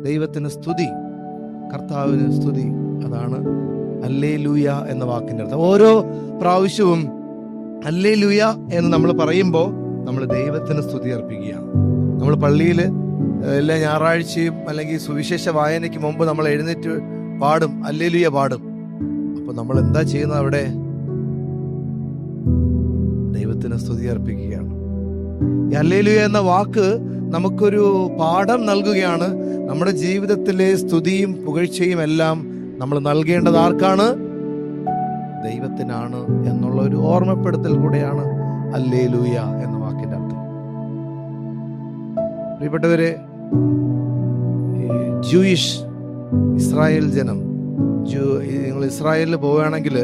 ദൈവത്തിന് സ്തുതി, കർത്താവിന് സ്തുതി. അതാണ് ഹല്ലേലൂയ എന്ന വാക്കിൻ്റെ അർത്ഥം. ഓരോ പ്രാവശ്യവും ഹല്ലേലൂയ എന്ന് നമ്മൾ പറയുമ്പോൾ നമ്മൾ ദൈവത്തിന് സ്തുതി അർപ്പിക്കുകയാണ്. നമ്മൾ പള്ളിയിൽ എല്ലാ ഞായറാഴ്ചയും അല്ലെങ്കിൽ സുവിശേഷ വായനയ്ക്ക് മുമ്പ് നമ്മൾ എഴുന്നേറ്റ് പാടും, ഹല്ലേലൂയ പാടും. അപ്പോൾ നമ്മൾ എന്താ ചെയ്യുന്നത്? അവിടെ ദൈവത്തിന് സ്തുതി അർപ്പിക്കുകയാണ്. ഈ ഹല്ലേലൂയ എന്ന വാക്ക് നമുക്കൊരു പാഠം നൽകുകയാണ്. നമ്മുടെ ജീവിതത്തിലെ സ്തുതിയും പുകഴ്ചയും എല്ലാം നമ്മൾ നൽകേണ്ടത് ആർക്കാണ്? ദൈവത്തിനാണ് എന്നുള്ള ഒരു ഓർമ്മപ്പെടുത്തൽ കൂടെയാണ് ഹല്ലേലൂയ എന്ന വാക്കിന്റെ അർത്ഥം. പ്രിയപ്പെട്ടവരെ, ജൂയിഷ് ഇസ്രായേൽ ജനം, നിങ്ങൾ ഇസ്രായേലിൽ പോവുകയാണെങ്കിൽ,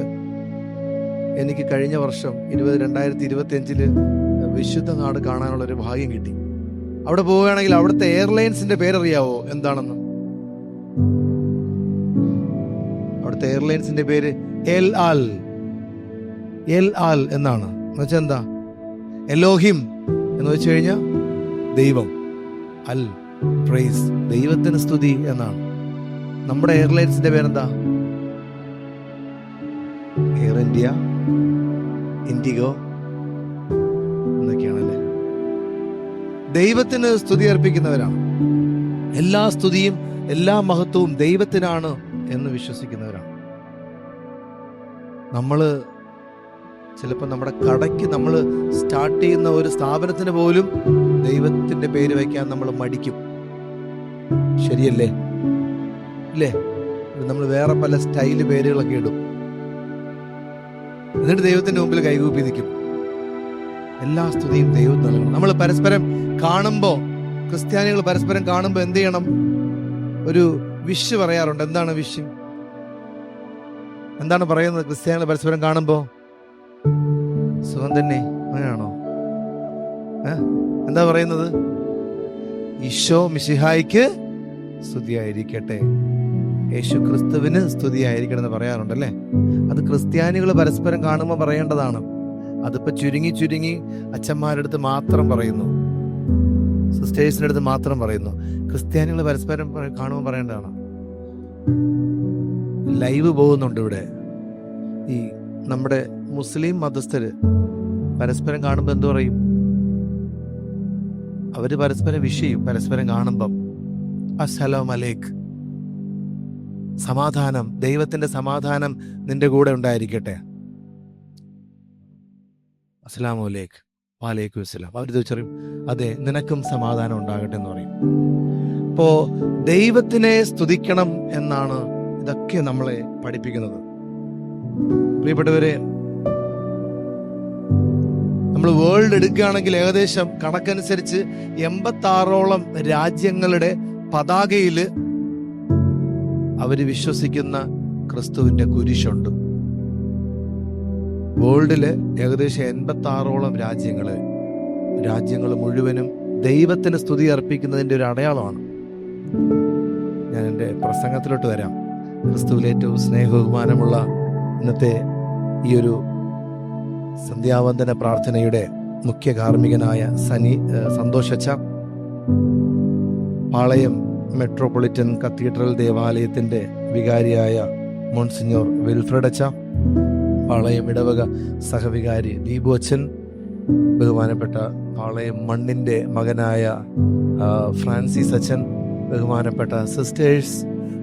എനിക്ക് കഴിഞ്ഞ വർഷം 2025 വിശുദ്ധ നാട് കാണാനുള്ളൊരു ഭാഗ്യം കിട്ടി. അവിടെ പോവുകയാണെങ്കിൽ അവിടുത്തെ എയർലൈൻസിന്റെ പേരറിയാവോ എന്താണെന്ന്? അവിടുത്തെ എയർലൈൻസിന്റെ പേര് എൽ ആൽ എന്നാണ്. എന്നുവെച്ചാൽ എന്താ? എലോഹിം എന്ന് വെച്ച് കഴിഞ്ഞാൽ ദൈവം, അൽ പ്രൈസ്, ദൈവത്തിന് സ്തുതി എന്നാണ്. നമ്മുടെ എയർലൈൻസിന്റെ പേരെന്താ? എയർ ഇന്ത്യ, ഇൻഡിഗോ എന്നൊക്കെയാണല്ലേ. ദൈവത്തിന് സ്തുതി അർപ്പിക്കുന്നവരാണ്. എല്ലാ സ്തുതിയും എല്ലാ മഹത്വവും ദൈവത്തിനാണ് എന്ന് വിശ്വസിക്കുന്നവരാണ്. നമ്മള് ചിലപ്പോൾ നമ്മുടെ കടയ്ക്ക് നമ്മൾ സ്റ്റാർട്ട് ചെയ്യുന്ന ഒരു സ്ഥാപനത്തിന് പോലും ദൈവത്തിന്റെ പേര് വയ്ക്കാൻ നമ്മൾ മടിക്കും. ശരിയല്ലേ? ഇല്ലേ? നമ്മൾ വേറെ പല സ്റ്റൈല് പേരുകളൊക്കെ ഇടും. എന്നിട്ട് ദൈവത്തിന്റെ മുമ്പിൽ കൈകൂപ്പി നിൽക്കും. എല്ലാ സ്തുതിയും ദൈവം നൽകണം. നമ്മൾ പരസ്പരം കാണുമ്പോൾ, ക്രിസ്ത്യാനികൾ പരസ്പരം കാണുമ്പോൾ എന്ത് ചെയ്യണം? ഒരു വിഷ് പറയാറുണ്ട്. എന്താണ് വിഷ്? എന്താണ് പറയുന്നത് ക്രിസ്ത്യാനികൾ പരസ്പരം കാണുമ്പോൾ? സുഖം തന്നെ, അങ്ങനെയാണോ? എന്താ പറയുന്നത്? ഈശോ മിശിഹായ്ക്ക് സ്തുതിയായിരിക്കട്ടെ, യേശു ക്രിസ്തുവിന് സ്തുതിയായിരിക്കണം എന്ന് പറയാറുണ്ടല്ലേ. അത് ക്രിസ്ത്യാനികൾ പരസ്പരം കാണുമ്പോൾ പറയേണ്ടതാണ്. അതിപ്പോ ചുരുങ്ങി അച്ഛന്മാരുടെ അടുത്ത് മാത്രം പറയുന്നു, സിസ്റ്റേഴ്സിന്റെ അടുത്ത് മാത്രം പറയുന്നു. ക്രിസ്ത്യാനികൾ പരസ്പരം കാണുമ്പോൾ പറയേണ്ടതാണ്. ലൈവ് പോകുന്നുണ്ട് ഇവിടെ. ഈ നമ്മുടെ മുസ്ലിം മതസ്ഥര് പരസ്പരം കാണുമ്പോൾ എന്തു പറയും? അവര് പരസ്പരം വിഷയും. പരസ്പരം കാണുമ്പം അസ്സലാമു അലൈക്കും, സമാധാനം, ദൈവത്തിന്റെ സമാധാനം നിന്റെ കൂടെ ഉണ്ടായിരിക്കട്ടെ, അസ്സലാമു അലൈക്കും, വഅലൈക്കും അസ്സലാം. അവർ ചോദിച്ചറിയും, അതെ നിനക്കും സമാധാനം ഉണ്ടാകട്ടെ എന്ന് പറയും. അപ്പോ ദൈവത്തിനെ സ്തുതിക്കണം എന്നാണ് ഇതൊക്കെ നമ്മളെ പഠിപ്പിക്കുന്നത്. പ്രിയപ്പെട്ടവരെ, നമ്മൾ വേൾഡ് എടുക്കുകയാണെങ്കിൽ ഏകദേശം കണക്കനുസരിച്ച് 86ഓളം രാജ്യങ്ങളുടെ പതാകയില് അവര് വിശ്വസിക്കുന്ന ക്രിസ്തുവിന്റെ കുരിശുണ്ട്. വേൾഡില് ഏകദേശം 86ഓളം രാജ്യങ്ങൾ മുഴുവനും ദൈവത്തിന് സ്തുതി അർപ്പിക്കുന്നതിന്റെ ഒരു അടയാളമാണ്. ഞാൻ എൻ്റെ പ്രസംഗത്തിലോട്ട് വരാം. ക്രിസ്തുവിൽ ഏറ്റവും സ്നേഹബഹുമാനമുള്ള ഇന്നത്തെ ഈ ഒരു സന്ധ്യാവന്ദന പ്രാർത്ഥനയുടെ മുഖ്യ കാർമ്മികനായ സന്തോഷച്ച, പാളയം മെട്രോപൊളിറ്റൻ കത്തീഡ്രൽ ദേവാലയത്തിന്റെ വികാരിയായ മോൺസിഞ്ഞോർ വിൽഫ്രഡ് അച്ച, പാളയം ഇടവക സഹവികാരി ദീപു അച്ഛൻ, ബഹുമാനപ്പെട്ട പാളയം മണ്ണിന്റെ മകനായ ഫ്രാൻസിസ് അച്ഛൻ, ബഹുമാനപ്പെട്ട സിസ്റ്റേഴ്സ്,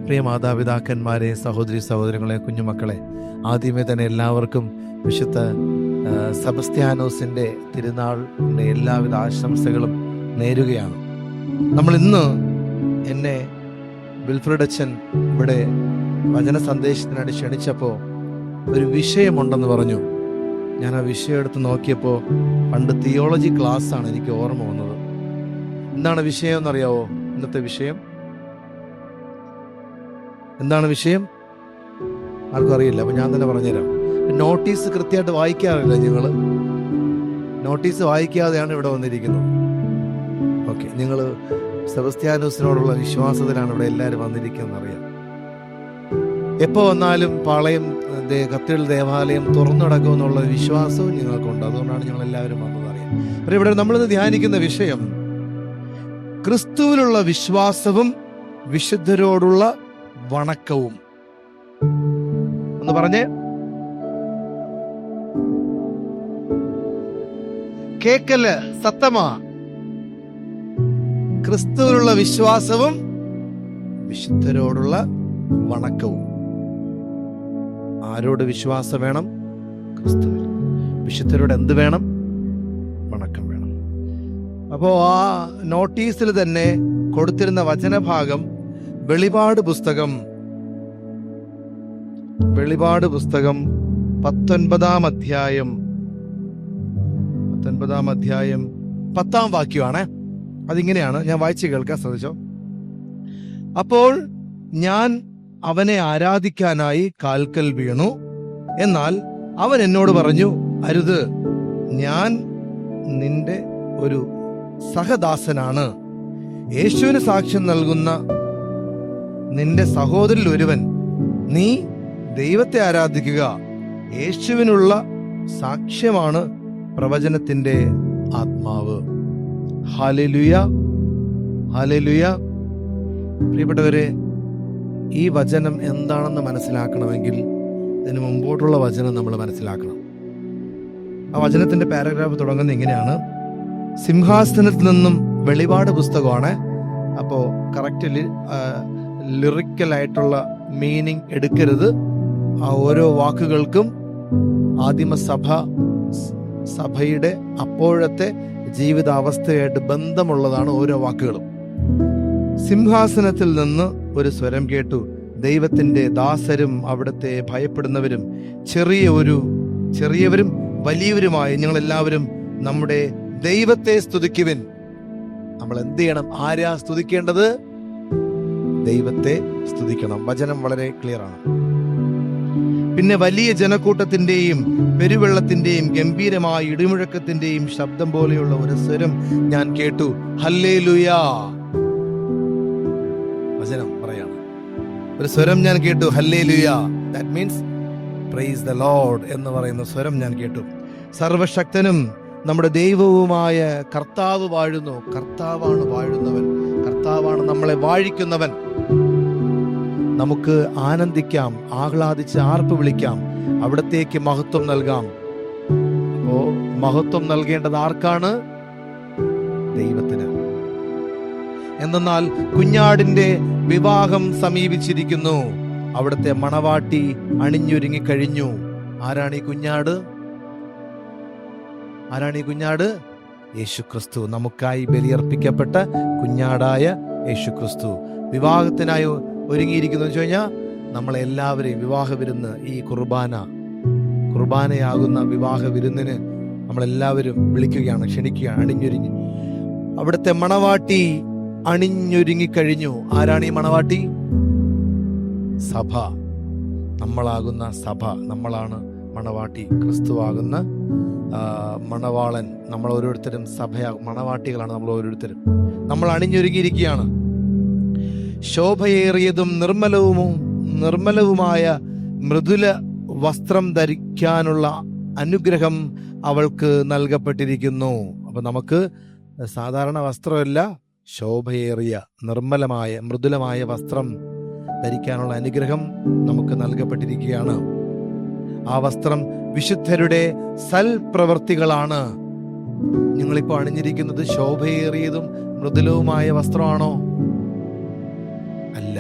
പ്രിയ മാതാപിതാക്കന്മാരെ, സഹോദരി സഹോദരങ്ങളെ, കുഞ്ഞുമക്കളെ, ആദ്യമേ തന്നെ എല്ലാവർക്കും വിശുദ്ധ സെബസ്ത്യാനോസിന്റെ തിരുനാളിന്റെ എല്ലാവിധ ആശംസകളും നേരുകയാണ്. നമ്മൾ ഇന്ന് എന്നെ വിൽഫ്രഡ് അച്ഛൻ ഇവിടെ വചന സന്ദേശത്തിനായിട്ട് ക്ഷണിച്ചപ്പോൾ ഒരു വിഷയമുണ്ടെന്ന് പറഞ്ഞു. ഞാൻ ആ വിഷയം എടുത്ത് നോക്കിയപ്പോൾ പണ്ട് തിയോളജി ക്ലാസ് ആണ് എനിക്ക് ഓർമ്മ വന്നത്. എന്താണ് വിഷയം എന്നറിയാവോ? ഇന്നത്തെ വിഷയം എന്താണ്? വിഷയം ആർക്കും അറിയില്ല. അപ്പൊ ഞാൻ തന്നെ പറഞ്ഞുതരാം. നോട്ടീസ് കൃത്യമായിട്ട് വായിക്കാറില്ല നിങ്ങൾ. നോട്ടീസ് വായിക്കാതെയാണ് ഇവിടെ വന്നിരിക്കുന്നത്. ഓക്കെ, നിങ്ങൾ സെബസ്ത്യാനോസിനോടുള്ള വിശ്വാസത്തിലാണ് ഇവിടെ എല്ലാവരും വന്നിരിക്കുന്നത് അറിയാം. എപ്പോൾ വന്നാലും പാളയം കത്തീഡ്രൽ ദേവാലയം തുറന്നു കിടക്കുമെന്നുള്ള വിശ്വാസവും ഞങ്ങൾക്കുണ്ട്. അതുകൊണ്ടാണ് ഞങ്ങൾ എല്ലാവരും വന്നത് അറിയാം. അപ്പോൾ ഇവിടെ നമ്മളിന്ന് ധ്യാനിക്കുന്ന വിഷയം ക്രിസ്തുവിലുള്ള വിശ്വാസവും വിശുദ്ധരോടുള്ള വണക്കവും. ഒന്ന് പറഞ്ഞേ. കേക്കല് സത്തമാ. ക്രിസ്തുവിലുള്ള വിശ്വാസവും വിശുദ്ധരോടുള്ള വണക്കവും. ആരോട് വിശ്വാസം വേണം? ക്രിസ്തുവിൽ. വിശുദ്ധരോട് എന്ത് വേണം? വണക്കം വേണം. അപ്പോ ആ നോട്ടീസിൽ തന്നെ കൊടുത്തിരുന്ന വചനഭാഗം വെളിപാട് പുസ്തകം 19 അധ്യായം 10 വാക്യമാണ്. അതിങ്ങനെയാണ്, ഞാൻ വായിച്ച് കേൾക്കാൻ ശ്രദ്ധിച്ചോ. അപ്പോൾ ഞാൻ അവനെ ആരാധിക്കാനായി കാൽക്കൽ വീണു. എന്നാൽ അവൻ എന്നോട് പറഞ്ഞു, അരുത്, ഞാൻ നിന്റെ ഒരു സഹദാസനാണ്. യേശുവിന് സാക്ഷ്യം നൽകുന്ന നിന്റെ സഹോദരിൽ ഒരുവൻ. നീ ദൈവത്തെ ആരാധിക്കുക. യേശുവിനുള്ള സാക്ഷ്യമാണ് പ്രവചനത്തിന്റെ ആത്മാവ്. Hallelujah, hallelujah. പ്രിയപ്പെട്ടവരെ, ഈ വചനം എന്താണെന്ന് മനസ്സിലാക്കണമെങ്കിൽ ഇതിന് മുമ്പോട്ടുള്ള വചനം നമ്മൾ മനസ്സിലാക്കണം. ആ വചനത്തിന്റെ പാരഗ്രാഫ് തുടങ്ങുന്നത് ഇങ്ങനെയാണ്: സിംഹാസനത്തിൽ നിന്നും. വെളിപാട് പുസ്തകമാണ്. അപ്പോൾ കറക്റ്റ് ലിറിക്കലായിട്ടുള്ള മീനിങ് എടുക്കരുത്. ആ ഓരോ വാക്കുകൾക്കും സഭയുടെ അപ്പോഴത്തെ ജീവിതാവസ്ഥയായിട്ട് ബന്ധമുള്ളതാണ് ഓരോ വാക്കുകളും. സിംഹാസനത്തിൽ നിന്ന് ഒരു സ്വരം കേട്ടു, ദൈവത്തിന്റെ ദാസരും അവിടുത്തെ ഭയപ്പെടുന്നവരും ചെറിയവരും വലിയവരുമായ ഞങ്ങളെല്ലാവരും നമ്മുടെ ദൈവത്തെ സ്തുതിക്കുവിൻ. നമ്മൾ എന്ത് ചെയ്യണം? ആരാ സ്തുതിക്കേണ്ടത്? ദൈവത്തെ സ്തുതിക്കണം. വചനം വളരെ ക്ലിയർ ആണ്. പിന്നെ വലിയ ജനക്കൂട്ടത്തിന്റെയും പെരുവെള്ളത്തിന്റെയും ഗംഭീരമായ ഇടിമുഴക്കത്തിന്റെയും ശബ്ദം പോലെയുള്ള ഒരു സ്വരം ഞാൻ കേട്ടു, ഹല്ലേലൂയാ. വചനം പറയാണ്, ഒരു സ്വരം ഞാൻ കേട്ടു, ഹല്ലേലൂയാ. That means praise the lord എന്ന് പറയുന്ന സ്വരം ഞാൻ കേട്ടു. സർവശക്തനും നമ്മുടെ ദൈവവുമായ കർത്താവ് വാഴുന്നു. കർത്താവാണ് വാഴുന്നവൻ. കർത്താവാണ് നമ്മളെ വാഴിക്കുന്നവൻ. നമുക്ക് ആനന്ദിക്കാം, ആഹ്ലാദിച്ച് ആർപ്പ് വിളിക്കാം, അവിടത്തേക്ക് മഹത്വം നൽകാം. അപ്പോ മഹത്വം നൽകേണ്ടത് ആർക്കാണ്? ദൈവത്തിന്. എന്തെന്നാൽ കുഞ്ഞാടിന്റെ വിവാഹം സമീപിച്ചിരിക്കുന്നു. അവിടുത്തെ മണവാട്ടി അണിഞ്ഞൊരുങ്ങി കഴിഞ്ഞു. ആരാണ് ഈ കുഞ്ഞാട്? യേശുക്രിസ്തു. നമുക്കായി ബലിയർപ്പിക്കപ്പെട്ട കുഞ്ഞാടായ യേശുക്രിസ്തു വിവാഹത്തിനായി ഒരുങ്ങിയിരിക്കുന്നു എന്ന് വെച്ച് കഴിഞ്ഞാൽ നമ്മളെല്ലാവരെയും വിവാഹ വിരുന്ന്, ഈ കുർബാനയാകുന്ന വിവാഹ വിരുന്നിന് നമ്മളെല്ലാവരും വിളിക്കുകയാണ്, ക്ഷണിക്കുകയാണ്. അണിഞ്ഞൊരുങ്ങി അവിടുത്തെ മണവാട്ടി അണിഞ്ഞൊരുങ്ങിക്കഴിഞ്ഞു. ആരാണ് ഈ മണവാട്ടി? സഭ. നമ്മളാകുന്ന സഭ. നമ്മളാണ് മണവാട്ടി. ക്രിസ്തുവാകുന്ന മണവാളൻ. നമ്മൾ ഓരോരുത്തരും മണവാട്ടികളാണ്. നമ്മൾ ഓരോരുത്തരും നമ്മൾ അണിഞ്ഞൊരുങ്ങിയിരിക്കുകയാണ്. ശോഭയേറിയതും നിർമ്മലവുമായ മൃദുല വസ്ത്രം ധരിക്കാനുള്ള അനുഗ്രഹം അവൾക്ക് നൽകപ്പെട്ടിരിക്കുന്നു. അപ്പൊ നമുക്ക് സാധാരണ വസ്ത്രമല്ല, ശോഭയേറിയ നിർമ്മലമായ മൃദുലമായ വസ്ത്രം ധരിക്കാനുള്ള അനുഗ്രഹം നമുക്ക് നൽകപ്പെട്ടിരിക്കുകയാണ്. ആ വസ്ത്രം വിശുദ്ധരുടെ സൽപ്രവർത്തികളാണ്. നിങ്ങളിപ്പോൾ അണിഞ്ഞിരിക്കുന്നത് ശോഭയേറിയതും മൃദുലവുമായ വസ്ത്രമാണോ? അല്ല.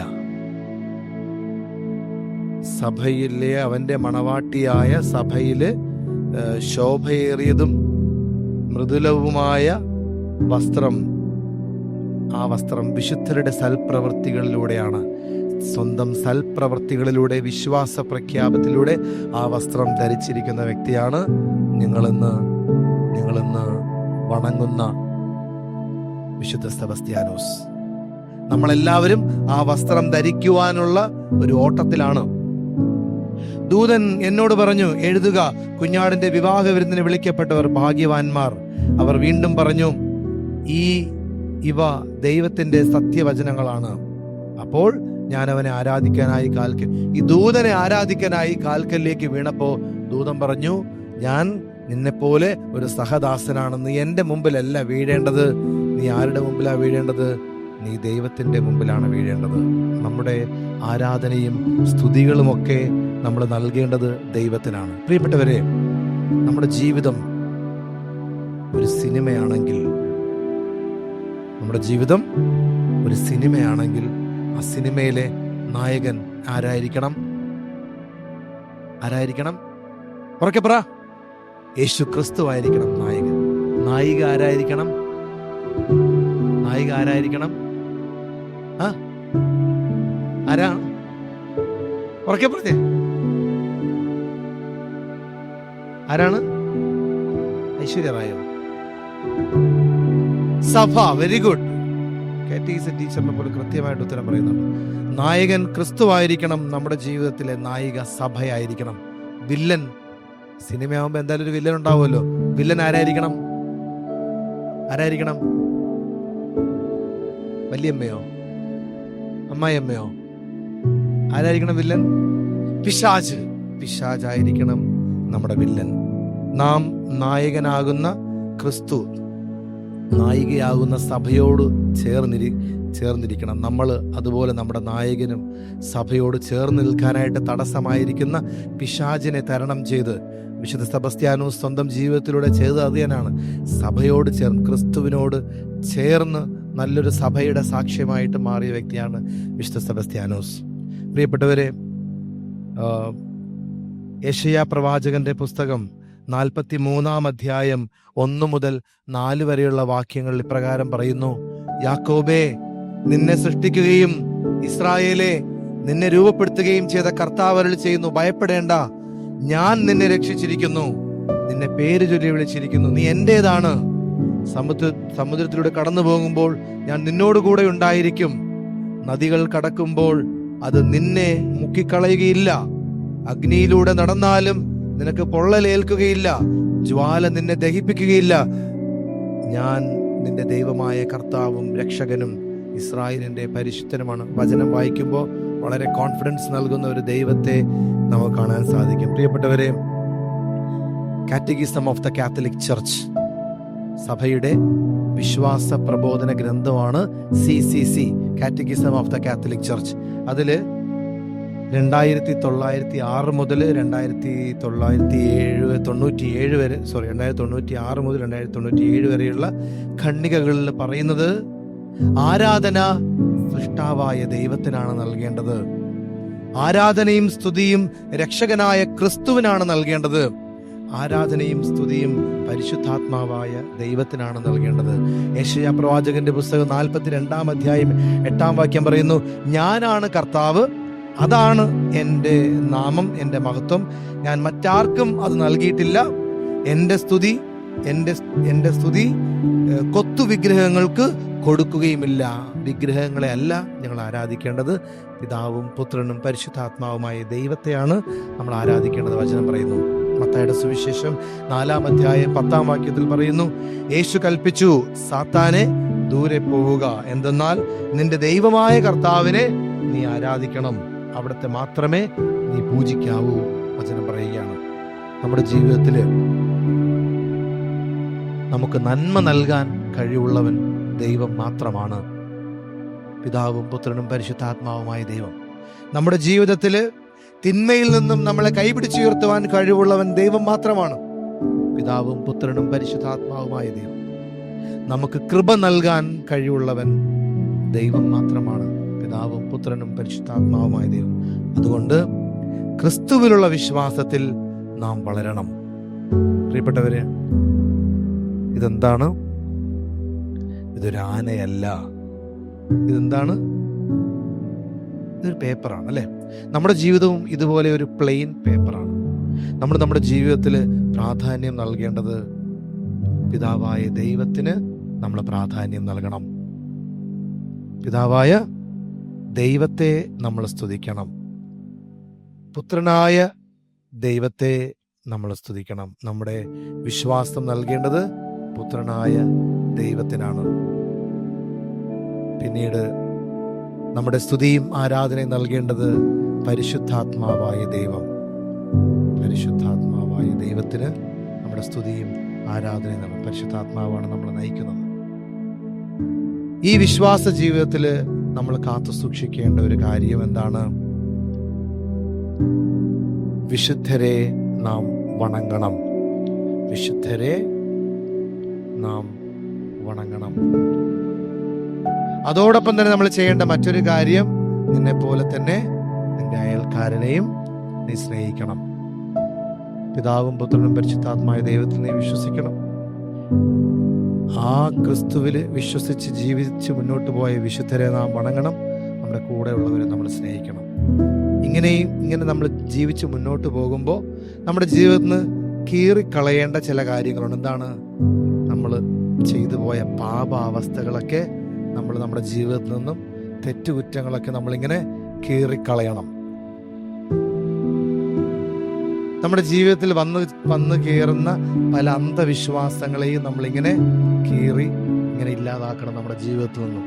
സഭയിലെ അവന്റെ മണവാട്ടിയായ സഭയില് ശോഭയേറിയതും മൃദുലവുമായ വസ്ത്രം, ആ വസ്ത്രം വിശുദ്ധരുടെ സൽപ്രവൃത്തികളിലൂടെയാണ്. സ്വന്തം സൽപ്രവൃത്തികളിലൂടെ, വിശ്വാസ പ്രഖ്യാപനത്തിലൂടെ ആ വസ്ത്രം ധരിച്ചിരിക്കുന്ന വ്യക്തിയാണ് നിങ്ങളിന്ന് വണങ്ങുന്ന വിശുദ്ധ സെബസ്ത്യാനോസ്. നമ്മളെല്ലാവരും ആ വസ്ത്രം ധരിക്കുവാനുള്ള ഒരു ഓട്ടത്തിലാണ്. ദൂതൻ എന്നോട് പറഞ്ഞു, എഴുതുക, കുഞ്ഞാടിന്റെ വിവാഹ വിരുന്നിന് വിളിക്കപ്പെട്ടവർ ഭാഗ്യവാന്മാർ. അവർ വീണ്ടും പറഞ്ഞു, ഇവ ദൈവത്തിന്റെ സത്യവചനങ്ങളാണ്. അപ്പോൾ ഞാൻ അവനെ ആരാധിക്കാനായി ഈ ദൂതനെ ആരാധിക്കാനായി കാൽക്കലിലേക്ക് വീണപ്പോ ദൂതൻ പറഞ്ഞു, ഞാൻ നിന്നെപ്പോലെ ഒരു സഹദാസനാണ്. നീ എന്റെ മുമ്പിലല്ല വീഴേണ്ടത്. നീ ആരുടെ മുമ്പിലാ വീഴേണ്ടത്? നീ ദൈവത്തിൻ്റെ മുമ്പിലാണ് വീഴേണ്ടത്. നമ്മുടെ ആരാധനയും സ്തുതികളുമൊക്കെ നമ്മൾ നൽകേണ്ടത് ദൈവത്തിനാണ്. പ്രിയപ്പെട്ടവരെ, നമ്മുടെ ജീവിതം ഒരു സിനിമയാണെങ്കിൽ, ആ സിനിമയിലെ നായകൻ ആരായിരിക്കണം? ഉറക്കെ പറ. യേശു ക്രിസ്തു ആയിരിക്കണം നായകൻ. നായിക ആരായിരിക്കണം? ആരാണ്? ഉറക്കെ പറഞ്ഞേ. ആരാണ്? ഐശ്വര്യ റായോ? സഭ. Very good. ടീച്ചറിനെ പോലെ കൃത്യമായിട്ട് ഉത്തരം പറയുന്നുണ്ട്. നായകൻ ക്രിസ്തു ആയിരിക്കണം. നമ്മുടെ ജീവിതത്തിലെ നായിക സഭയായിരിക്കണം. വില്ലൻ, സിനിമയാകുമ്പോ എന്തായാലും ഒരു വില്ലൻ ഉണ്ടാവുമല്ലോ. വില്ലൻ ആരായിരിക്കണം? വല്യമ്മയോ അമ്മായിയമ്മയോ? ആരായിരിക്കണം വില്ലൻ? പിശാചായിരിക്കണം നമ്മുടെ വില്ലൻ. നാം നായകനാകുന്ന ക്രിസ്തു നായികയാകുന്ന സഭയോട് ചേർന്നിരിക്കണം. നമ്മൾ അതുപോലെ നമ്മുടെ നായകനും സഭയോട് ചേർന്ന് നിൽക്കാനായിട്ട് തടസ്സമായിരിക്കുന്ന പിശാചിനെ തരണം ചെയ്ത് വിശുദ്ധ സെബസ്ത്യാനോസ് സ്വന്തം ജീവിതത്തിലൂടെ ചെയ്ത് അതിനാണ് സഭയോട് ചേർന്ന്, ക്രിസ്തുവിനോട് ചേർന്ന് നല്ലൊരു സഭയുടെ സാക്ഷ്യമായിട്ട് മാറിയ വ്യക്തിയാണ് വിശുദ്ധ സെബസ്ത്യാനോസ്. പ്രിയപ്പെട്ടവരെ, യെശയ്യാ പ്രവാചകന്റെ പുസ്തകം 43 അധ്യായം 1 മുതൽ 4 വരെയുള്ള വാക്യങ്ങൾ ഇപ്രകാരം പറയുന്നു: യാക്കോബേ, നിന്നെ സൃഷ്ടിക്കുകയും ഇസ്രായേലെ, നിന്നെ രൂപപ്പെടുത്തുകയും ചെയ്ത കർത്താവ് അരുളി ചെയ്യുന്നു, ഭയപ്പെടേണ്ട, ഞാൻ നിന്നെ രക്ഷിച്ചിരിക്കുന്നു, നിന്നെ പേര് ചൊല്ലി വിളിച്ചിരിക്കുന്നു, നീ എന്റേതാണ്. സമുദ്രത്തിലൂടെ കടന്നു പോകുമ്പോൾ ഞാൻ നിന്നോട് കൂടെ ഉണ്ടായിരിക്കും. നദികൾ കടക്കുമ്പോൾ അത് നിന്നെ മുക്കിക്കളയുകയില്ല. അഗ്നിയിലൂടെ നടന്നാലും നിനക്ക് പൊള്ളലേൽക്കുകയില്ല. ജ്വാല നിന്നെ ദഹിപ്പിക്കുകയില്ല. ഞാൻ നിന്റെ ദൈവമായ കർത്താവും രക്ഷകനും ഇസ്രായേലിന്റെ പരിശുദ്ധനുമാണ്. വചനം വായിക്കുമ്പോൾ വളരെ കോൺഫിഡൻസ് നൽകുന്ന ഒരു ദൈവത്തെ നമുക്ക് കാണാൻ സാധിക്കും. പ്രിയപ്പെട്ടവരെ, catechism of the Catholic church, സഭയുടെ വിശ്വാസ പ്രബോധന ഗ്രന്ഥമാണ് CCC, catechism of the Catholic church. അതില് 1996 മുതൽ 1997 വരെ 2096 മുതൽ 2097 വരെയുള്ള ഖണ്ഡികകളിൽ പറയുന്നത് ആരാധന സൃഷ്ടാവായ ദൈവത്തിനാണ് നൽകേണ്ടത്. ആരാധനയും സ്തുതിയും രക്ഷകനായ ക്രിസ്തുവിനാണ് നൽകേണ്ടത്. ആരാധനയും സ്തുതിയും പരിശുദ്ധാത്മാവായ ദൈവത്തിനാണ് നൽകേണ്ടത്. യെശയ്യാ പ്രവാചകന്റെ പുസ്തകം 42 അധ്യായം 8 വാക്യം പറയുന്നു: ഞാനാണ് കർത്താവ്, അതാണ് എൻ്റെ നാമം, എൻ്റെ മഹത്വം, ഞാൻ മറ്റാർക്കും അത് നൽകിയിട്ടില്ല. എൻ്റെ സ്തുതി കൊത്തു വിഗ്രഹങ്ങൾക്ക് കൊടുക്കുകയുമില്ല. വിഗ്രഹങ്ങളെ അല്ല ഞങ്ങൾ ആരാധിക്കേണ്ടത്, പിതാവും പുത്രനും പരിശുദ്ധാത്മാവുമായ ദൈവത്തെയാണ് നമ്മൾ ആരാധിക്കേണ്ടത്. വചനം പറയുന്നു. മത്തായിയുടെ സുവിശേഷം 4 അധ്യായം 10 വാക്യത്തിൽ പറയുന്നു: യേശു കൽപ്പിച്ചു, സാത്താനെ ദൂരെ പോവുക, എന്തെന്നാൽ നിന്റെ ദൈവമായ കർത്താവിനെ നീ ആരാധിക്കണം, അവിടുത്തെ മാത്രമേ നീ പൂജിക്കാവൂ. വചനം പറയുകയാണ്. നമ്മുടെ ജീവിതത്തിൽ നമുക്ക് നന്മ നൽകാൻ കഴിവുള്ളവൻ ദൈവം മാത്രമാണ്. പിതാവും പുത്രനും പരിശുദ്ധാത്മാവുമായ ദൈവം. നമ്മുടെ ജീവിതത്തിൽ തിന്മയിൽ നിന്നും നമ്മളെ കൈപിടിച്ചുയർത്തുവാൻ കഴിവുള്ളവൻ ദൈവം മാത്രമാണ്. പിതാവും പുത്രനും പരിശുദ്ധാത്മാവുമായ ദൈവം. നമുക്ക് കൃപ നൽകാൻ കഴിവുള്ളവൻ ദൈവം മാത്രമാണ്. പിതാവും പുത്രനും പരിശുദ്ധാത്മാവുമായ ദൈവം. അതുകൊണ്ട് ക്രിസ്തുവിലുള്ള വിശ്വാസത്തിൽ നാം വളരണം. പ്രിയപ്പെട്ടവരെ, ഇതെന്താണ്? ഇതൊരു ആനയല്ല. ഇതെന്താണ്? ഇതൊരു പേപ്പറാണ്, അല്ലെ? നമ്മുടെ ജീവിതവും ഇതുപോലെ ഒരു പ്ലെയിൻ പേപ്പറാണ്. നമ്മുടെ ജീവിതത്തിൽ പ്രാധാന്യം നൽകേണ്ടത് പിതാവായ ദൈവത്തിന് നമ്മൾ പ്രാധാന്യം നൽകണം. പിതാവായ ദൈവത്തെ നമ്മൾ സ്തുതിക്കണം. പുത്രനായ ദൈവത്തെ നമ്മൾ സ്തുതിക്കണം. നമ്മുടെ വിശ്വാസം നൽകേണ്ടത് പുത്രനായ ദൈവത്തിനാണ്. പിന്നീട് നമ്മുടെ സ്തുതിയും ആരാധനയും നൽകേണ്ടത് പരിശുദ്ധാത്മാവായ ദൈവത്തിന് നമ്മുടെ സ്തുതിയും ആരാധനയും. പരിശുദ്ധാത്മാവാണ് നമ്മളെ നയിക്കുന്നത്. ഈ വിശ്വാസ ജീവിതത്തിൽ നമ്മൾ കാത്തു സൂക്ഷിക്കേണ്ട ഒരു കാര്യം എന്താണ്? വിശുദ്ധരെ നാം വണങ്ങണം. വിശുദ്ധരെ നാം വണങ്ങണം. അതോടൊപ്പം തന്നെ നമ്മൾ ചെയ്യേണ്ട മറ്റൊരു കാര്യം, നിന്നെ പോലെ തന്നെ നിന്റെ അയൽക്കാരനെയും നീ സ്നേഹിക്കണം. പിതാവും പുത്രനും പരിശുദ്ധാത്മായ ദൈവത്തിൽ നീ വിശ്വസിക്കണം. ആ ക്രിസ്തുവിൽ വിശ്വസിച്ച് ജീവിച്ച് മുന്നോട്ട് പോയ വിശുദ്ധരെ നാം വണങ്ങണം. നമ്മുടെ കൂടെ ഉള്ളവരെ നമ്മൾ സ്നേഹിക്കണം. ഇങ്ങനെ നമ്മൾ ജീവിച്ച് മുന്നോട്ട് പോകുമ്പോൾ നമ്മുടെ ജീവിതത്തിൽ നിന്ന് കീറിക്കളയേണ്ട ചില കാര്യങ്ങളുണ്ട്. എന്താണ്? നമ്മൾ ചെയ്തു പോയ പാപാവസ്ഥകളൊക്കെ നമ്മൾ നമ്മുടെ ജീവിതത്തിൽ നിന്നും, തെറ്റുകുറ്റങ്ങളൊക്കെ നമ്മളിങ്ങനെ കീറിക്കളയണം. നമ്മുടെ ജീവിതത്തിൽ വന്ന് കയറുന്ന പല അന്ധവിശ്വാസങ്ങളെയും നമ്മളിങ്ങനെ കീറി ഇങ്ങനെ ഇല്ലാതാക്കണം നമ്മുടെ ജീവിതത്തിൽ നിന്നും.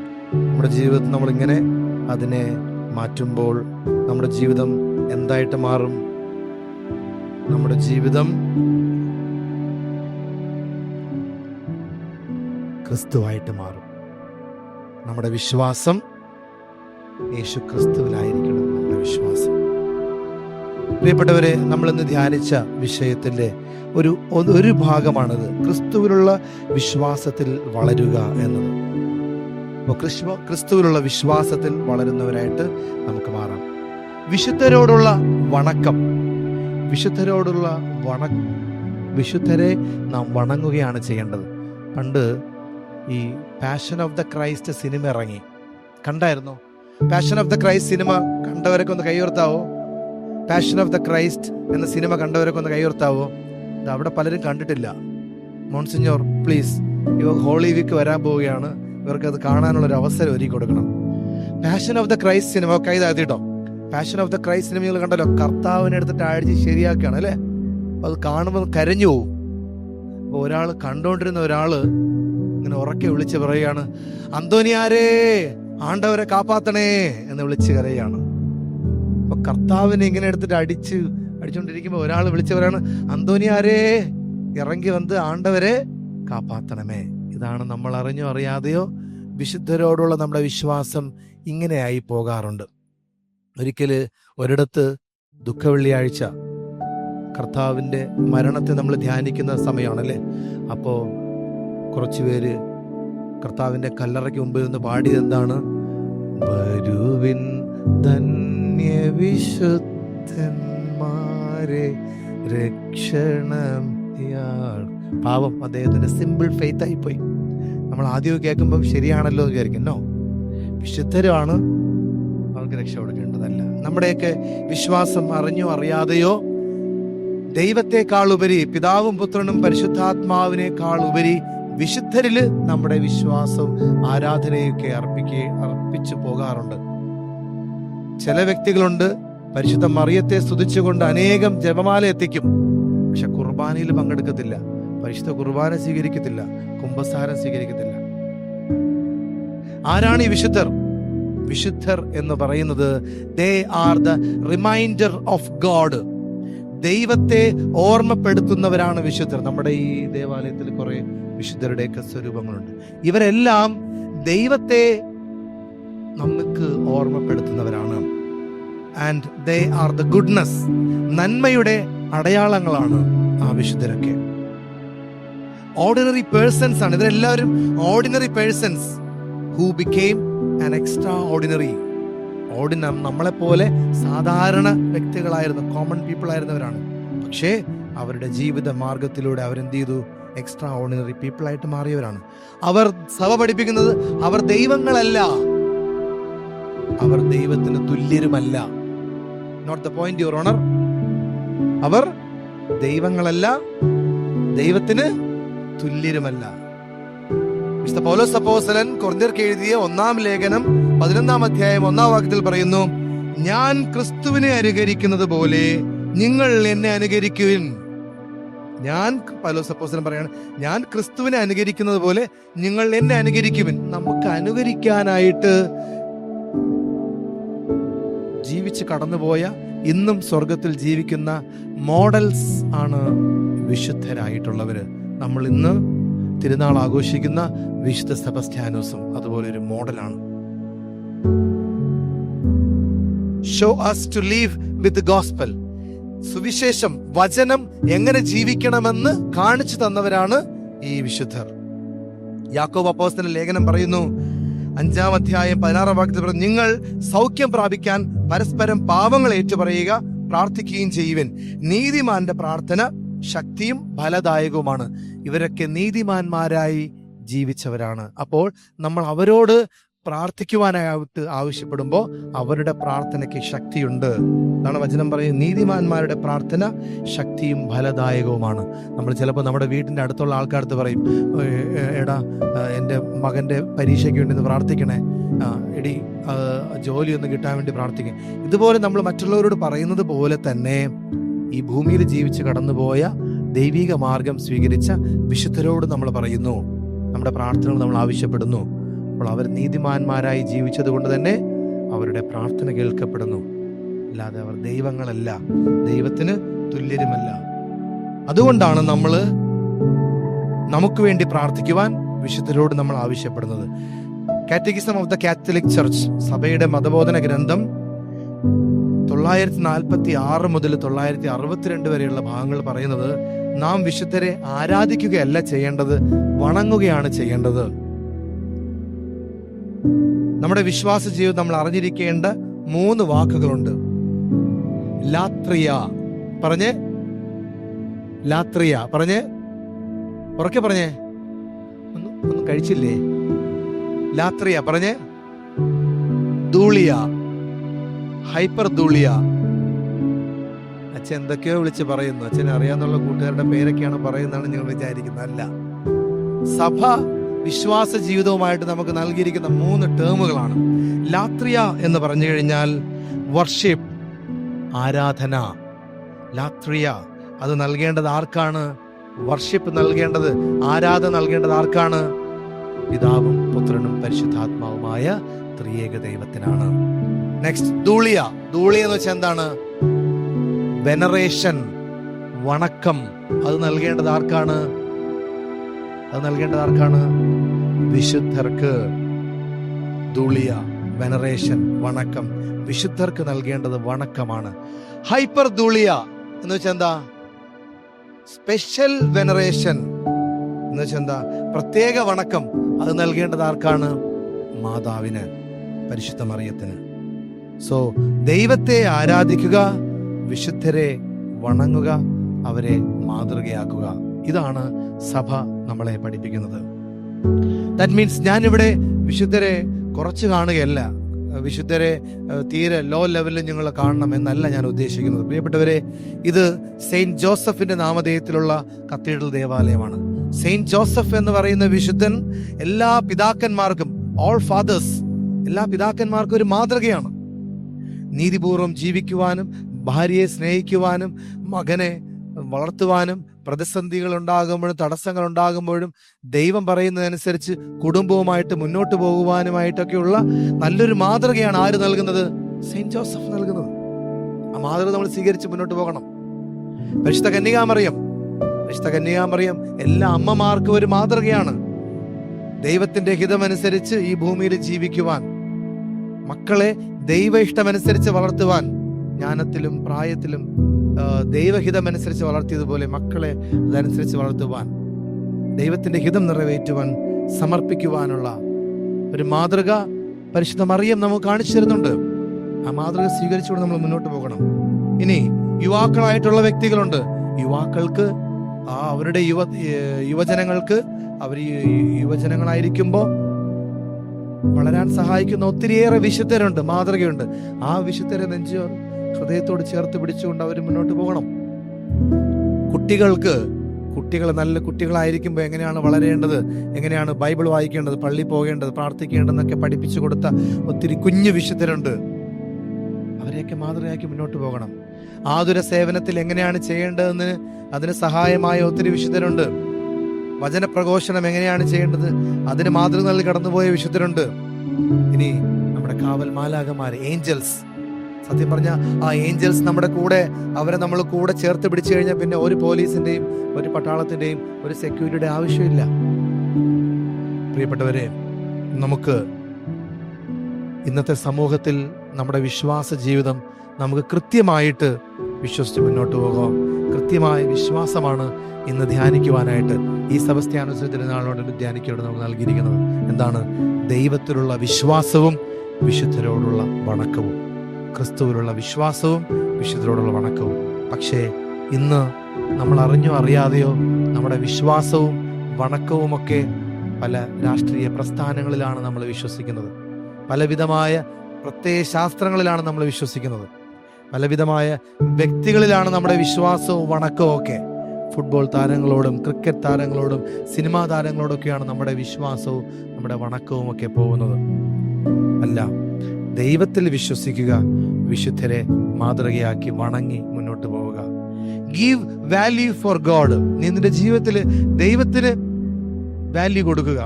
നമ്മുടെ ജീവിതത്തിൽ നമ്മളിങ്ങനെ അതിനെ മാറ്റുമ്പോൾ നമ്മുടെ ജീവിതം എന്തായിട്ട് മാറും? നമ്മുടെ ജീവിതം ക്രിസ്തുവായിട്ട് മാറും. നമ്മുടെ വിശ്വാസം യേശു ക്രിസ്തുവിലായിരിക്കണം. നമ്മുടെ വിശ്വാസം. പ്രിയപ്പെട്ടവരെ, നമ്മളിന്ന് ധ്യാനിച്ച വിഷയത്തിന്റെ ഒരു ഭാഗമാണിത്, ക്രിസ്തുവിലുള്ള വിശ്വാസത്തിൽ വളരുക എന്നത്. അപ്പോൾ ക്രിസ്തുവിലുള്ള വിശ്വാസത്തിൽ വളരുന്നവരായിട്ട് നമുക്ക് മാറാം. വിശുദ്ധരോടുള്ള വണക്കം, വിശുദ്ധരെ നാം വണങ്ങുകയാണ് ചെയ്യേണ്ടത്. പണ്ട് ഈ Passion of the Christ cinema ഇറങ്ങി, കണ്ടായിരുന്നോ? Passion of the Christ cinema കണ്ടവരൊക്കെ ഒന്ന് കൈയുയർത്താവോ? പാഷൻ ഓഫ് ദ ക്രൈസ്റ്റ് എന്ന സിനിമ കണ്ടവരൊക്കെ ഒന്ന് കൈയുയർത്താവോ? ഇത് അവിടെ പലരും കണ്ടിട്ടില്ല. മോൺസിഞ്ഞോർ പ്ലീസ്, ഇവ ഹോളി വീക്ക് വരാൻ പോവുകയാണ്, ഇവർക്ക് അത് കാണാനുള്ളൊരു അവസരം ഒരുക്കി കൊടുക്കണം. Passion of the Christ cinema കൈ താഴ്ത്തിട്ടോ. പാഷൻ ഓഫ് ദ ക്രൈസ്റ്റ് സിനിമകൾ കണ്ടല്ലോ, കർത്താവിനെ എടുത്തിട്ട് അഴിച്ച് ശരിയാക്കുകയാണ് അല്ലേ? അത് കാണുമ്പോൾ കരഞ്ഞു പോവും. അപ്പോൾ കണ്ടുകൊണ്ടിരുന്ന ഒരാള് ഇങ്ങനെ ഉറക്കെ വിളിച്ച് പറയുകയാണ്, അന്തോനിയാരേ, ആണ്ടവരെ കാപ്പാത്തണേ എന്ന് വിളിച്ച് കരയാണ്. അപ്പൊ കർത്താവിനെ ഇങ്ങനെ എടുത്തിട്ട് അടിച്ചുകൊണ്ടിരിക്കുമ്പോ ഒരാൾ വിളിച്ച് പറയാണ്, അന്തോനിയാരേ, ഇറങ്ങി വന്ന് ആണ്ടവരെ കാപ്പാത്തണമേ. ഇതാണ് നമ്മൾ അറിഞ്ഞോ അറിയാതെയോ വിശുദ്ധരോടുള്ള നമ്മുടെ വിശ്വാസം ഇങ്ങനെയായി പോകാറുണ്ട്. ഒരിക്കല് ഒരിടത്ത് ദുഃഖവെള്ളിയാഴ്ച കർത്താവിന്റെ മരണത്തെ നമ്മൾ ധ്യാനിക്കുന്ന സമയമാണല്ലേ. അപ്പോ കുറച്ചു പേര് കർത്താവിന്റെ കല്ലറയ്ക്ക് മുമ്പിൽ നിന്ന് പാടിയത് എന്താണ്? വരുവിൻ ധന്യ വിശുദ്ധന്മാരെ രക്ഷണം. പാവം, അദ്ദേഹത്തിന്റെ സിമ്പിൾ ഫെയ്ത്ത് ആയിപ്പോയി. നമ്മൾ ആദ്യം കേൾക്കുമ്പോൾ ശരിയാണല്ലോ എന്ന് വിചാരിക്കുന്നു. വിശുദ്ധരാണ് അവർക്ക് രക്ഷ കൊടുക്കേണ്ടതല്ല. നമ്മുടെയൊക്കെ വിശ്വാസം അറിഞ്ഞോ അറിയാതെയോ ദൈവത്തെക്കാൾ ഉപരി, പിതാവും പുത്രനും പരിശുദ്ധാത്മാവിനേക്കാൾ ഉപരി വിശുദ്ധരില് നമ്മുടെ വിശ്വാസവും ആരാധനയൊക്കെ അർപ്പിച്ചു പോകാറുണ്ട്. ചില വ്യക്തികളുണ്ട്, പരിശുദ്ധ മറിയത്തെ സ്തുതിച്ചുകൊണ്ട് അനേകം ജപമാല എത്തിക്കും, പക്ഷെ കുർബാനയിൽ പങ്കെടുക്കത്തില്ല, പരിശുദ്ധ കുർബാന സ്വീകരിക്കത്തില്ല, കുംഭസാരം സ്വീകരിക്കത്തില്ല. ആരാണ് ഈ വിശുദ്ധർ? വിശുദ്ധർ എന്ന് പറയുന്നത് ദേ are the reminder of God. ദൈവത്തെ ഓർമ്മപ്പെടുത്തുന്നവരാണ് വിശുദ്ധർ. നമ്മുടെ ഈ ദേവാലയത്തിൽ കുറെ വിശുദ്ധരുടെയൊക്കെ സ്വരൂപങ്ങളുണ്ട്. ഇവരെല്ലാം ദൈവത്തെ നമുക്ക് ഓർമ്മപ്പെടുത്തുന്നവരാണ്. And they are the goodness. നന്മയുടെ അടയാളങ്ങളാണ് ആ വിശുദ്ധരൊക്കെ. ഓർഡിനറി പേഴ്സൺസ് ആണ് ഇവരെല്ലാവരും. Ordinary persons who became an extraordinary. നമ്മളെപ്പോലെ സാധാരണ വ്യക്തികളായിരുന്നു, കോമൺ പീപ്പിൾ ആയിരുന്നവരാണ്. പക്ഷേ അവരുടെ ജീവിത മാർഗത്തിലൂടെ അവരെന്ത് ചെയ്തു? എക്സ്ട്രാ ഓർഡിനറി പീപ്പിൾ ആയിട്ട് മാറിയവരാണ്. അവർ സഭ പഠിപ്പിക്കുന്നത് അവർ ദൈവങ്ങളല്ല, അവർ ദൈവത്തിന് തുല്യരുമല്ല. Not the point your honour. അവർ ദൈവങ്ങളല്ല, ദൈവത്തിന് തുല്യരുമല്ല. വിശുദ്ധ പൗലോസ് അപ്പോസ്തലൻ കൊരിന്ത്യർക്ക് എഴുതിയ 1-ാം ലേഖനം 11-ാം അധ്യായം 1-ാം വാക്യത്തിൽ പറയുന്നു, ഞാൻ ക്രിസ്തുവിനെ അനുകരിക്കുന്നത് പോലെ നിങ്ങൾ എന്നെ അനുകരിക്കുവിൻ. പൗലോസ് അപ്പോസ്തലൻ പറയാണ്, ഞാൻ ക്രിസ്തുവിനെ അനുകരിക്കുന്നത് പോലെ നിങ്ങൾ എന്നെ അനുകരിക്കുവിൻ. നമുക്ക് അനുകരിക്കാനായിട്ട് ജീവിച്ച് കടന്നുപോയ, ഇന്നും സ്വർഗത്തിൽ ജീവിക്കുന്ന മോഡൽസ് ആണ് വിശുദ്ധരായിട്ടുള്ളവര്. നമ്മൾ ഇന്ന് തിരുനാൾ ആഘോഷിക്കുന്ന വിശുദ്ധ സെബസ്ത്യാനോസും അതുപോലെ ഒരു മോഡലാണ്. Show us to live with the gospel. സുവിശേഷം, വചനം എങ്ങനെ ജീവിക്കണമെന്ന് കാണിച്ചു തന്നവരാണ് ഈ വിശുദ്ധർ. യാക്കോബ് അപ്പോസ്തലൻ ലേഖനം പറയുന്നു, 5-ാം അധ്യായം 16-ാം വാക്യത്തിൽ പറയുന്നു, നിങ്ങൾ സൗഖ്യം പ്രാപിക്കാൻ പരസ്പരം പാപങ്ങൾ ഏറ്റുപറയുക, പ്രാർത്ഥിക്കുകയും ചെയ്യുവിൻ. നീതിമാന്റെ പ്രാർത്ഥന ശക്തിയും ഫലദായകവുമാണ്. ഇവരൊക്കെ നീതിമാന്മാരായി ജീവിച്ചവരാണ്. അപ്പോൾ നമ്മൾ അവരോട് പ്രാർത്ഥിക്കുവാനായിട്ട് ആവശ്യപ്പെടുമ്പോൾ അവരുടെ പ്രാർത്ഥനയ്ക്ക് ശക്തിയുണ്ട്. അതാണ് വചനം പറയുന്നത്, നീതിമാന്മാരുടെ പ്രാർത്ഥന ശക്തിയും ഫലദായകവുമാണ്. നമ്മൾ ചിലപ്പോൾ നമ്മുടെ വീടിൻ്റെ അടുത്തുള്ള ആൾക്കാർക്ക് പറയും, എടാ എൻ്റെ മകൻ്റെ പരീക്ഷയ്ക്ക് വേണ്ടി ഒന്ന് പ്രാർത്ഥിക്കണേ, എടി ജോലിയൊന്ന് കിട്ടാൻ വേണ്ടി പ്രാർത്ഥിക്കണേ. ഇതുപോലെ നമ്മൾ മറ്റുള്ളവരോട് പറയുന്നത് പോലെ തന്നെ ഈ ഭൂമിയിൽ ജീവിച്ച് കടന്നുപോയ ദൈവിക മാർഗം സ്വീകരിച്ച വിശുദ്ധരോട് നമ്മൾ പറയുന്നു, നമ്മുടെ പ്രാർത്ഥനകൾ നമ്മൾ ആവശ്യപ്പെടുന്നു. അപ്പോൾ അവർ നീതിമാന്മാരായി ജീവിച്ചത് കൊണ്ട് തന്നെ അവരുടെ പ്രാർത്ഥന കേൾക്കപ്പെടുന്നു. അല്ലാതെ അവർ ദൈവങ്ങളല്ല, ദൈവത്തിന് തുല്യരുമല്ല. അതുകൊണ്ടാണ് നമ്മൾ നമുക്ക് വേണ്ടി പ്രാർത്ഥിക്കുവാൻ വിശുദ്ധരോട് നമ്മൾ ആവശ്യപ്പെടുന്നത്. Catechism of the Catholic church, സഭയുടെ മതബോധന ഗ്രന്ഥം 946 മുതൽ 962 വരെയുള്ള ഭാഗങ്ങൾ പറയുന്നത്, നാം വിശുദ്ധരെ ആരാധിക്കുകയല്ല ചെയ്യേണ്ടത്, വണങ്ങുകയാണ് ചെയ്യേണ്ടത്. നമ്മുടെ വിശ്വാസ ജീവിതം നമ്മൾ അറിഞ്ഞിരിക്കേണ്ട 3 വാക്കുകളുണ്ട്. ലാത്രിയ പറഞ്ഞേ, ലാത്രിയ പറഞ്ഞേ, ഉറക്കെ പറഞ്ഞേ, ഒന്നും കഴിച്ചില്ലേ? ലാത്രിയ പറഞ്ഞേ, ധൂളിയ, ഹൈപ്പർ ധൂളിയ. അച്ഛൻ എന്തൊക്കെയോ വിളിച്ച് പറയുന്നു, അച്ഛനെ അറിയാന്നുള്ള കൂട്ടുകാരുടെ പേരൊക്കെയാണ് പറയുന്നതാണ് നിങ്ങൾ വിചാരിക്കുന്നത്. അല്ല, സഭ വിശ്വാസ ജീവിതവുമായിട്ട് നമുക്ക് നൽകിയിരിക്കുന്ന 3 ടേമുകളാണ്. ലാത്രിയ എന്ന് പറഞ്ഞു കഴിഞ്ഞാൽ വർഷിപ്പ്, ആരാധന. ലാത്രിയ അത് നൽകേണ്ടത് ആർക്കാണ്? വർഷിപ്പ് നൽകേണ്ടത്, ആരാധന നൽകേണ്ടത് ആർക്കാണ്? പിതാവും പുത്രനും പരിശുദ്ധാത്മാവുമായ ത്രിയേക ദൈവത്തിനാണ്. നെക്സ്റ്റ്, ധൂളിയ. ധൂളിയ എന്ന് വെച്ചാൽ എന്താണ്? വെനറേഷൻ, വണക്കം. അത് നൽകേണ്ടത് ആർക്കാണ്? അത് നൽകേണ്ടത് ആർക്കാണ്? വിശുദ്ധർക്ക്. ധൂളിയ, വെനറേഷൻ, വണക്കം. വിശുദ്ധർക്ക് നൽകേണ്ടത് വണക്കമാണ്. ഹൈപ്പർ ധൂളിയ എന്ന് വെച്ചാൽ എന്താ? സ്പെഷ്യൽ വെനറേഷൻ എന്ന് വെച്ചാൽ എന്താ? പ്രത്യേക വണക്കം. അത് നൽകേണ്ടത് ആർക്കാണ്? മാതാവിന്, പരിശുദ്ധ മറിയത്തിന്. സോ ദൈവത്തെ ആരാധിക്കുക, വിശുദ്ധരെ വണങ്ങുക, അവരെ മാതൃകയാക്കുക. ഇതാണ് സഭ നമ്മളെ പഠിപ്പിക്കുന്നത്. ദാറ്റ് മീൻസ് ഞാനിവിടെ വിശുദ്ധരെ കുറച്ച് കാണുകയല്ല, വിശുദ്ധരെ തീരെ ലോ ലെവലിൽ നിങ്ങൾ കാണണം എന്നല്ല ഞാൻ ഉദ്ദേശിക്കുന്നത്. പ്രിയപ്പെട്ടവരെ, ഇത് സെയിന്റ് ജോസഫിന്റെ നാമധേയത്തിലുള്ള കത്തീഡ്രൽ ദേവാലയമാണ്. സെയിന്റ് ജോസഫ് എന്ന് പറയുന്ന വിശുദ്ധൻ എല്ലാ പിതാക്കന്മാർക്കും, ഓൾ ഫാദേഴ്സ്, എല്ലാ പിതാക്കന്മാർക്കും ഒരു മാതൃകയാണ്. നീതിപൂർവം ജീവിക്കുവാനും, ഭാര്യയെ സ്നേഹിക്കുവാനും, മകനെ വളർത്തുവാനും, പ്രതിസന്ധികൾ ഉണ്ടാകുമ്പോഴും തടസ്സങ്ങൾ ഉണ്ടാകുമ്പോഴും ദൈവം പറയുന്നതനുസരിച്ച് കുടുംബവുമായിട്ട് മുന്നോട്ട് പോകുവാനുമായിട്ടൊക്കെയുള്ള നല്ലൊരു മാതൃകയാണ് ആര് നൽകുന്നത്? സെയിന്റ് ജോസഫ് നൽകുന്നത്. ആ മാതൃക നമ്മൾ സ്വീകരിച്ച് മുന്നോട്ട് പോകണം. പരിശുദ്ധ കന്യകാമറിയം, പരിശുദ്ധ കന്യകാമറിയം എല്ലാ അമ്മമാർക്കും ഒരു മാതൃകയാണ്. ദൈവത്തിന്റെ ഹിതമനുസരിച്ച് ഈ ഭൂമിയിൽ ജീവിക്കുവാൻ, മക്കളെ ദൈവ ഇഷ്ടമനുസരിച്ച് വളർത്തുവാൻ, ജ്ഞാനത്തിലും പ്രായത്തിലും ദൈവഹിതമനുസരിച്ച് വളർത്തിയതുപോലെ മക്കളെ അതനുസരിച്ച് വളർത്തുവാൻ, ദൈവത്തിന്റെ ഹിതം നിറവേറ്റുവാൻ സമർപ്പിക്കുവാനുള്ള ഒരു മാതൃക പരിശുദ്ധ മറിയം നമുക്ക് കാണിച്ചു തരുന്നുണ്ട്. ആ മാതൃക സ്വീകരിച്ചുകൊണ്ട് നമ്മൾ മുന്നോട്ട് പോകണം. ഇനി യുവാക്കളായിട്ടുള്ള വ്യക്തികളുണ്ട്. യുവാക്കൾക്ക് അവരുടെ യുവജനങ്ങൾക്ക് അവർ യുവജനങ്ങളായിരിക്കുമ്പോൾ വളരാൻ സഹായിക്കുന്ന ഒത്തിരിയേറെ വിശുദ്ധരുണ്ട്, മാതൃകയുണ്ട്. ആ വിശുദ്ധരെ ഹൃദയത്തോട് ചേർത്ത് പിടിച്ചുകൊണ്ട് അവർ മുന്നോട്ട് പോകണം. കുട്ടികൾ നല്ല കുട്ടികളായിരിക്കുമ്പോൾ എങ്ങനെയാണ് വളരേണ്ടത്, എങ്ങനെയാണ് ബൈബിൾ വായിക്കേണ്ടത്, പള്ളി പോകേണ്ടത്, പ്രാർത്ഥിക്കേണ്ടതെന്നൊക്കെ പഠിപ്പിച്ചു കൊടുത്ത ഒത്തിരി കുഞ്ഞു വിശുദ്ധരുണ്ട്. അവരെയൊക്കെ മാതൃകയാക്കി മുന്നോട്ട് പോകണം. ആതുര സേവനത്തിൽ എങ്ങനെയാണ് ചെയ്യേണ്ടതെന്ന് അതിന് സഹായമായ ഒത്തിരി വിശുദ്ധരുണ്ട്. വചനപ്രഘോഷണം എങ്ങനെയാണ് ചെയ്യേണ്ടത്, അതിന് മാതൃക നൽകി കടന്നുപോയ വിശുദ്ധരുണ്ട്. ഇനി നമ്മുടെ കാവൽ മാലാഖമാര്, ഏഞ്ചൽസ്. സത്യം പറഞ്ഞ ആ ഏഞ്ചൽസ് നമ്മുടെ കൂടെ, അവരെ നമ്മൾ കൂടെ ചേർത്ത് പിടിച്ചു കഴിഞ്ഞാൽ പിന്നെ ഒരു പോലീസിന്റെയും ഒരു പട്ടാളത്തിന്റെയും ഒരു സെക്യൂരിറ്റിയുടെ ആവശ്യമില്ല. പ്രിയപ്പെട്ടവരെ, നമുക്ക് ഇന്നത്തെ സമൂഹത്തിൽ നമ്മുടെ വിശ്വാസ ജീവിതം നമുക്ക് കൃത്യമായിട്ട് വിശ്വസിച്ച് മുന്നോട്ട് പോകാം. കൃത്യമായ വിശ്വാസമാണ് ഇന്ന് ധ്യാനിക്കുവാനായിട്ട് ഈ സെബസ്ത്യാനോസ് തിരുനാളിനോട് ധ്യാനിക്കലോട് നമുക്ക് നൽകിയിരിക്കുന്നത്. എന്താണ്? ദൈവത്തിലുള്ള വിശ്വാസവും വിശുദ്ധരോടുള്ള വണക്കവും. ക്രിസ്തുവിലുള്ള വിശ്വാസവും വിശുദ്ധരോടുള്ള വണക്കവും. പക്ഷേ ഇന്ന് നമ്മൾ അറിഞ്ഞോ അറിയാതെയോ നമ്മുടെ വിശ്വാസവും വണക്കവുമൊക്കെ പല രാഷ്ട്രീയ പ്രസ്ഥാനങ്ങളിലാണ് നമ്മൾ വിശ്വസിക്കുന്നത്. പലവിധമായ പ്രത്യയശാസ്ത്രങ്ങളിലാണ് നമ്മൾ വിശ്വസിക്കുന്നത്. പലവിധമായ വ്യക്തികളിലാണ് നമ്മുടെ വിശ്വാസവും വണക്കവും ഒക്കെ. ഫുട്ബോൾ താരങ്ങളോടും ക്രിക്കറ്റ് താരങ്ങളോടും സിനിമാ താരങ്ങളോടൊക്കെയാണ് നമ്മുടെ വിശ്വാസവും നമ്മുടെ വണക്കവും ഒക്കെ പോകുന്നത്. അല്ല, ദൈവത്തിൽ വിശ്വസിക്കുക, വിശുദ്ധരെ മാതൃകയാക്കി വണങ്ങി മുന്നോട്ട് പോവുക. Give value for God. നീ നിന്റെ ജീവിതത്തിൽ ദൈവത്തിന് വാല്യൂ കൊടുക്കുക,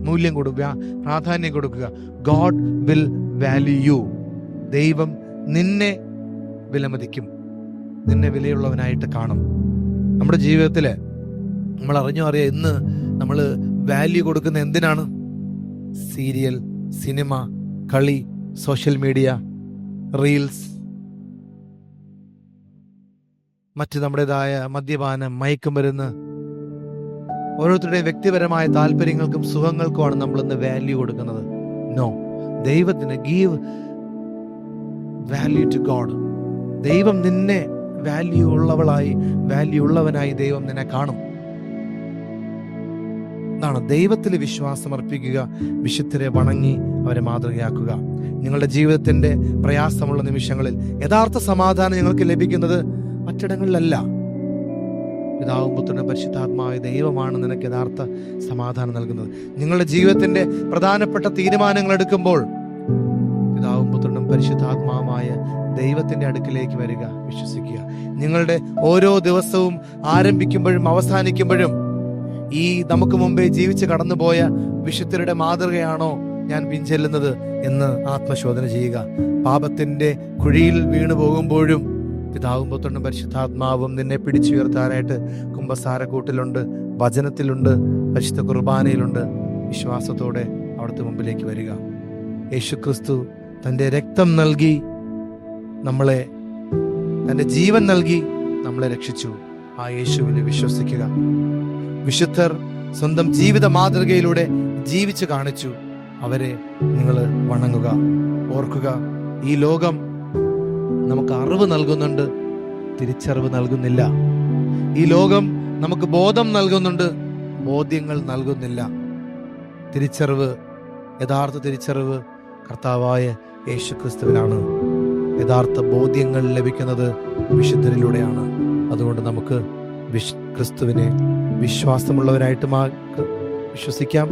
മൂല്യം കൊടുക്കുക, പ്രാധാന്യം കൊടുക്കുക. God will value U. ദൈവം നിന്നെ വിലമതിക്കും, നിന്നെ വിലയുള്ളവനായിട്ട് കാണും. നമ്മുടെ ജീവിതത്തിൽ നമ്മൾ അറിഞ്ഞോ അറിയാം, ഇന്ന് നമ്മൾ വാല്യൂ കൊടുക്കുന്ന എന്തിനാണ്? സീരിയൽ, സിനിമ, കളി, സോഷ്യൽ മീഡിയ, റീൽസ്, മറ്റ് നമ്മുടേതായ മദ്യപാനം, മയക്കുമരുന്ന്, ഓരോരുത്തരുടെയും വ്യക്തിപരമായ താല്പര്യങ്ങൾക്കും സുഖങ്ങൾക്കുമാണ് നമ്മൾ ഇന്ന് വാല്യൂ കൊടുക്കുന്നത്. നോ, ദൈവത്തിന് ഗീവ് വാല്യൂ ടു ഗോഡ്. ദൈവം നിന്നെ വാല്യൂ ഉള്ളവനായി ദൈവം നിന്നെ കാണും. എന്താണ്? ദൈവത്തിൽ വിശ്വാസം അർപ്പിക്കുക, വിശുദ്ധരെ വണങ്ങി അവരെ മാതൃകയാക്കുക. നിങ്ങളുടെ ജീവിതത്തിന്റെ പ്രയാസമുള്ള നിമിഷങ്ങളിൽ യഥാർത്ഥ സമാധാനം നിങ്ങൾക്ക് ലഭിക്കുന്നത് മറ്റിടങ്ങളിലല്ല. പിതാവും പുത്രനും പരിശുദ്ധാത്മാവായ ദൈവമാണ് നിനക്ക് യഥാർത്ഥ സമാധാനം നൽകുന്നത്. നിങ്ങളുടെ ജീവിതത്തിന്റെ പ്രധാനപ്പെട്ട തീരുമാനങ്ങൾ എടുക്കുമ്പോൾ പിതാവും പുത്രനും പരിശുദ്ധാത്മാവുമായ ദൈവത്തിന്റെ അടുക്കിലേക്ക് വരിക, വിശ്വസിക്കുക. നിങ്ങളുടെ ഓരോ ദിവസവും ആരംഭിക്കുമ്പോഴും അവസാനിക്കുമ്പോഴും ഈ നമുക്ക് മുമ്പേ ജീവിച്ച് കടന്നുപോയ വിശുദ്ധരുടെ മാതൃകയാണോ ഞാൻ പിൻചെല്ലുന്നത് എന്ന് ആത്മശോധന ചെയ്യുക. പാപത്തിന്റെ കുഴിയിൽ വീണു പോകുമ്പോഴും പിതാവും പുത്രനും പരിശുദ്ധാത്മാവും നിന്നെ പിടിച്ചുയർത്താനായിട്ട് കുമ്പസാരക്കൂട്ടിലുണ്ട്, വചനത്തിലുണ്ട്, പരിശുദ്ധ കുർബാനയിലുണ്ട്. വിശ്വാസത്തോടെ അവിടുത്തെ മുമ്പിലേക്ക് വരിക. യേശുക്രിസ്തു തൻ്റെ രക്തം നൽകി നമ്മളെ, തൻ്റെ ജീവൻ നൽകി നമ്മളെ രക്ഷിച്ചു. ആ യേശുവിനെ വിശ്വസിക്കുക. വിശുദ്ധർ സ്വന്തം ജീവിത മാതൃകയിലൂടെ ജീവിച്ചു കാണിച്ചു. അവരെ നിങ്ങൾ വണങ്ങുക. ഓർക്കുക, ഈ ലോകം നമുക്ക് അറിവ് നൽകുന്നുണ്ട്, തിരിച്ചറിവ് നൽകുന്നില്ല. ഈ ലോകം നമുക്ക് ബോധം നൽകുന്നുണ്ട്, ബോധ്യങ്ങൾ നൽകുന്നില്ല. തിരിച്ചറിവ്, യഥാർത്ഥ തിരിച്ചറിവ് കർത്താവായ യേശുക്രിസ്തുവിനാണ്. യഥാർത്ഥ ബോധ്യങ്ങൾ ലഭിക്കുന്നത് വിശുദ്ധരിലൂടെയാണ്. അതുകൊണ്ട് നമുക്ക് ക്രിസ്തുവിനെ വിശ്വാസമുള്ളവരായിട്ട് വിശ്വസിക്കാം,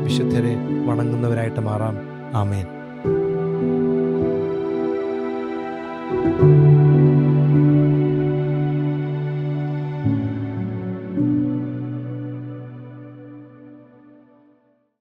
വിശുദ്ധരെ വണങ്ങുന്നവരായിട്ട് മാറാം. ആമേൻ.